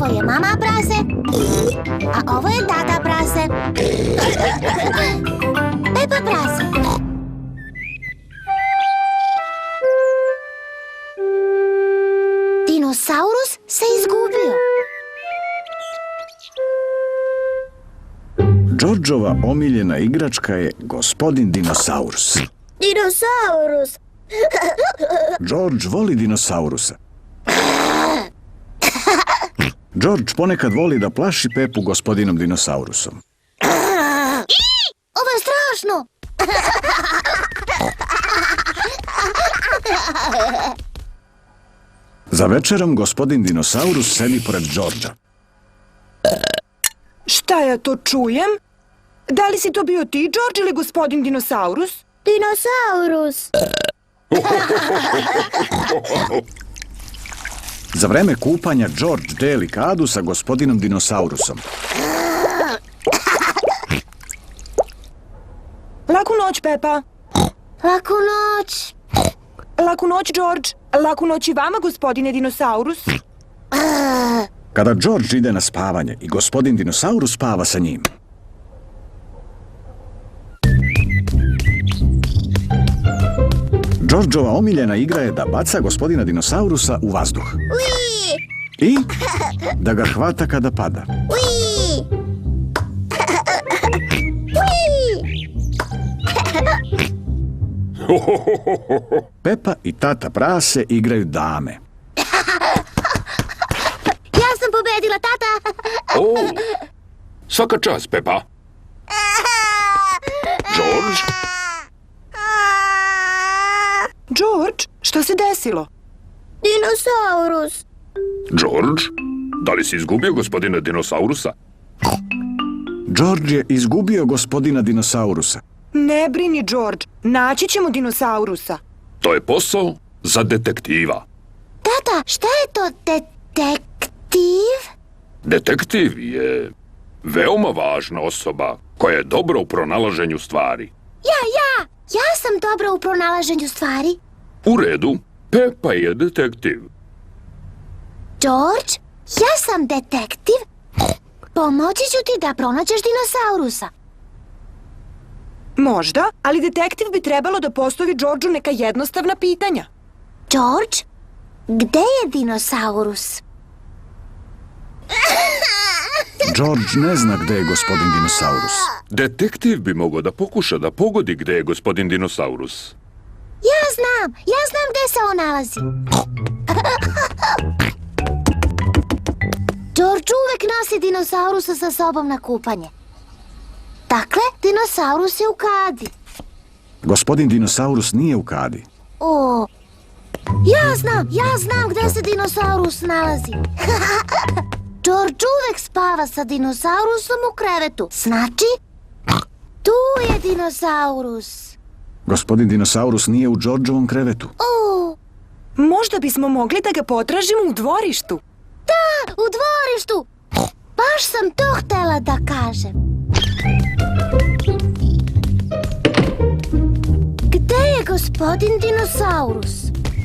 Ovo je mama prase, a ovo je tata prase. Pepa prase. Dinosaurus se izgubio. Đorđova omiljena igračka je gospodin dinosaurus. Dinosaurus. George voli dinosaurusa. George ponekad voli da plaši Pepu gospodinom dinosaurusom. Ovo je strašno. Za večerom gospodin dinosaurus sedi pored Georgea. Šta ja to čujem? Da li si to bio ti, George, ili gospodin dinosaurus? Dinosaurus. Za vreme kupanja George deli kadu sa gospodinom dinosaurusom. Laku noć, Pepa. Laku noć. Laku noć, George. Laku noć i vama, gospodine dinosaurus. Kada George ide na spavanje i gospodin dinosaurus spava sa njim. Georgeova omiljena igra je da baca gospodina dinosaurusa u vazduh. I da ga hvata kada pada. Pepa i tata prase igraju dame. Ja sam pobedila, tata. O, svaka čast, Pepa. George? George, šta se desilo? Dinosaurus. George? Da li si izgubio gospodina dinosaurusa? George je izgubio gospodina dinosaurusa. Ne brini, George. Naći ćemo dinosaurusa. To je posao za detektiva. Tata, šta je to detektiv? Detektiv je veoma važna osoba koja je dobra u pronalaženju stvari. Ja sam dobra u pronalaženju stvari. U redu, Pepa je detektiv. George, ja sam detektiv. Pomoći ću ti da pronađeš dinosaurusa. Možda, ali detektiv bi trebalo da postavi Georgeu neka jednostavna pitanja. George, gde je dinosaurus? George ne zna gde je gospodin dinosaurus. Detektiv bi mogao da pokuša da pogodi gde je gospodin dinosaurus. Ja znam gde se on nalazi. George uvek nosi dinosaurusa sa sobom na kupanje. Dakle, dinosaurus je u kadi. Gospodin dinosaurus nije u kadi. O, ja znam gde se dinosaurus nalazi. George uvek spava sa dinosaurusom u krevetu. Znači, tu je dinosaurus. Gospodin dinosaurus nije u Georgeovom krevetu. O, Možda bismo mogli da ga potražimo u dvorištu. da, u dvorištu. Baš sam to htela da kažem. Gde je gospodin dinosaurus?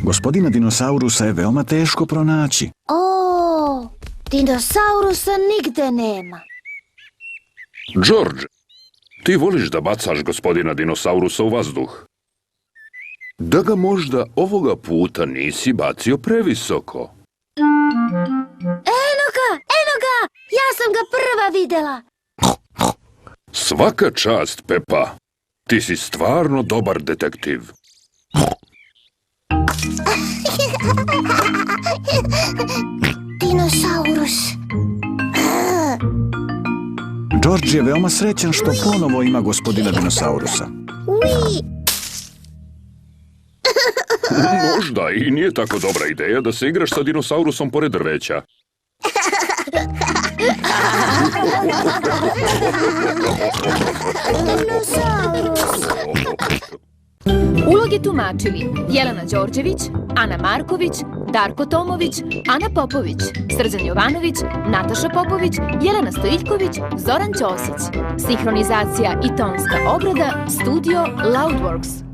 Gospodina dinosaurusa je veoma teško pronaći. O, dinosaurusa nigde nema. George, ti voliš da bacaš gospodina dinosaurusa u vazduh. Da ga možda ovoga puta nisi bacio previsoko. Eno ga, ja sam ga prva videla. Svaka čast, Pepa. Ti si stvarno dobar detektiv. Dinosaurus. George je veoma srećan što ponovo ima gospodina dinosaurusa. Ui. Možda i nije tako dobra ideja da se igraš sa dinosaurusom pored drveća. Uloge tumačili Jelena Đorđević, Ana Marković, Darko Tomović, Ana Popović, Srđan Jovanović, Nataša Popović, Jelena Stojiljković, Zoran Ćosić. Sinhronizacija i tonska obrada Studio Loudworks.